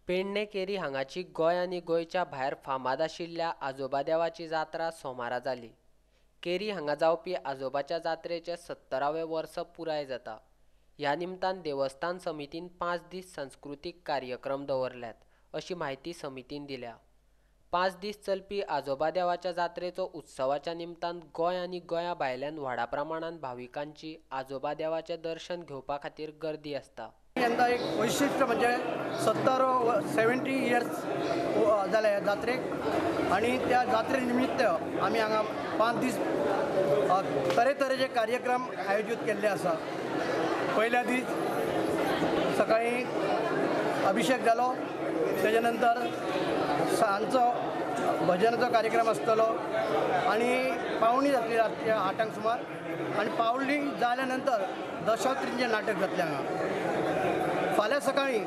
Pedne carry हांगाची गोंय आनी गोंयच्या भायर फामाद आशिल्ल्या आजोबा देवाची जात्रा सोमारा जाली। केरी हांगा जावपी आजोबाच्या जात्रेचे 70वें वर्स पुराय जाता। ह्या निमतान देवस्थान समितीन 5 दीस सांस्कृतीक कार्यक्रम दवरल्यात, अशी माहिती समितीन दिल्या। 5 दीस चलपी आजोबा देवाच्या जात्रेचो उत्सवाच्या निमतान गोंय आनी गोंया भायल्यान व्हडा प्रमाणात भाविकांची आजोबा देवाचे दर्शन घेवपा खातीर गर्दी आसता। यंदा एक वैशिष्ट्य म्हणजे 70 इयर्स झाले जात्रेक आणि त्या जात्रे निमित्त आम्ही हांगा 5 दीस तरेतरेचे कार्यक्रम आयोजित केल्ले आसा। पहिल्या दीस सकाळी अभिषेक जालो, त्याच्या नंतर सांजचो भजनाचो कार्यक्रम आसतलो आणि पावणी जातली रात्री 8 सुमार आणि पावणी जाल्या नंतर दशावतारींचें नाटक जातलें हांगा। फाल्यां सकाळी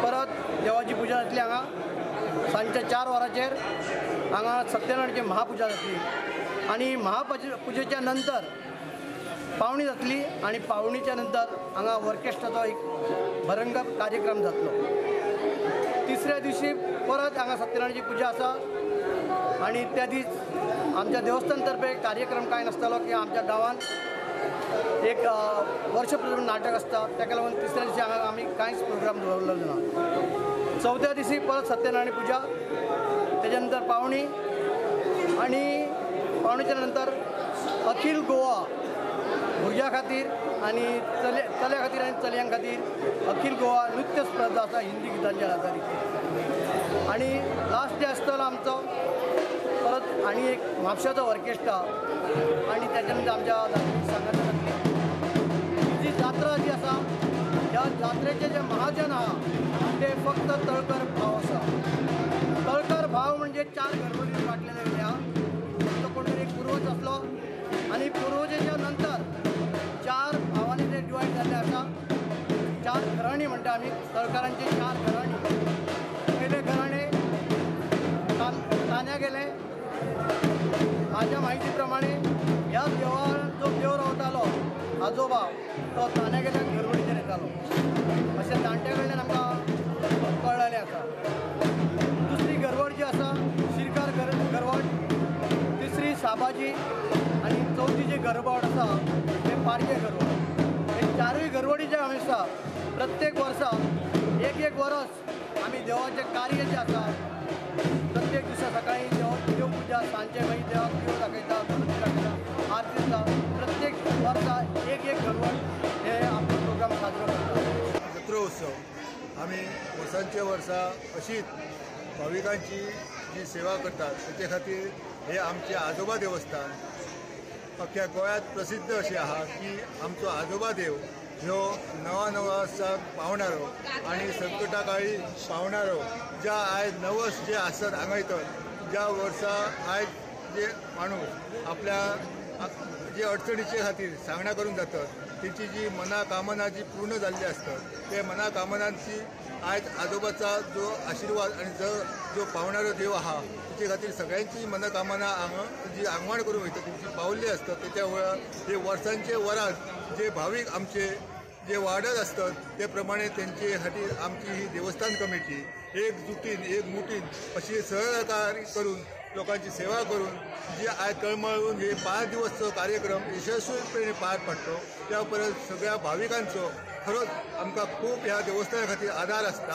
परत देवाची पुजा जातली हांगा। सांजच्या 4 वरांचेर हांगा सत्यनारायणाची महापुजा जातली आणि महापुजेच्या नंतर पावणी जातली आणि पावणीच्या नंतर हांगा ऑर्केस्ट्राचो एक भरंगार कार्यक्रम जातलो। तिसऱ्या दिवशी परत हांगा सत्यनारायणाची पुजा आसा आणि त्या दीस आमच्या देवस्थानतर्फे कार्यक्रम काय नासतालो की आमच्या गांवांत एक वर्षप्रमाण नाटक आसता, ताका लागून तिसऱ्या दिवशी हांगा आमी कांयच प्रोग्राम दवरलो ना। चौथ्या दिवशी परत सत्यनारायण पुजा, त्याच्या नंतर पावणी आणि पावणीच्या नंतर अखिल गोवा भुरग्यां खातीर आणि चल्या खातीर आणि चलयां खातीर अखिल गोवा नृत्य स्पर्धा आसा हिंदी गितांचेर आदारीत। आणि लास्ट डे आसतलो आमचो परत आणि एक म्हापशाचो ऑर्केस्ट्रा आणि त्याच्या नंतर आमच्या सांगायचं जी जात्रा जी आसा ह्या जात्रेचे जे महाजन आहा ते फक्त तळकर भाव आसा। तळकर भाव म्हणजे 4 घरवडी वाटलेले गेले आहा। तो कोणी एक पूर्वज असलो आणि पूर्वजेच्या नंतर 4 भावांनी ते डिवायड झाले आसा। 4 घराणी म्हणटा आमी, तळकरांचे 4 घराणी। पहिले घराणे तान्या गेले। माझ्या माहिती प्रमाणे ह्या देवान जो देव रावतालो आजोबा तो तान्या गेल्या घरवडीचेर येतालो अशें जाणट्या कडल्यान आमकां कळलेलें आसा। दुसरी घरवड जी आसा शिरकार घरवड, तिसरी साबाजी आणि चौथी जी घरवड आसा ते पारगे घरवड। हे 4य घरवडी जे आमी आसा प्रत्येक वर्सा एक वर्स आमी देवाचें कार्य जें आसा प्रत्येक दिसा सकाळी देव पुजा, सांजचे मागीर देवाक देव दाखयता, गणपती दाखयता, आरती जाता। प्रत्येक वर्सा एक घरवड हे आपलो प्रोग्राम साजरो करता। जत्रो उत्सव आमी वर्सांच्या वर्सा अशीच भाविकांची जी सेवा करतात त्याचे खातीर हे आमचे आजोबा देवस्थान अख्ख्या गोंयांत प्रसिद्ध अशें आहा की आमचो आजोबा देव ह्यो नवा वर्साक पावणारो आणि संकटा काळी पावणारो ज्या आयज नवस जे आसत हांगा येतात, ज्या वर्सा आयज जे माणूस आपल्या जे अडचणीचे खातीर सांगणा करून जातात, तेची जी मनाकामना जी पूर्ण जाल्ली आसतात ते मनाकामनांची आयज आजोबाचा जो आशिर्वाद आणि जो पावणारो देव आहा तेचे खातीर सगळ्यांची मनोकामना हांगा जी आंगवण करून वयता तेंची पावल्ली आसतात। त्याच्या वेळार हे वर्सांचे वरात जे भावीक आमचे जे वाडत असतात ते प्रमाणे तेंचे खातीर आमची ही देवस्थान कमिटी एकजुटीन एक मुठीन अशी सहकार्य करून लोकांची सेवा करून जी आयज तळमळून हे 5 दिवसचो कार्यक्रम यशस्वीपणे पार पडतो त्या परस सगळ्या भाविकांचो खरोच आमकां खूब ह्या देवस्थाना खातीर आदार आसता।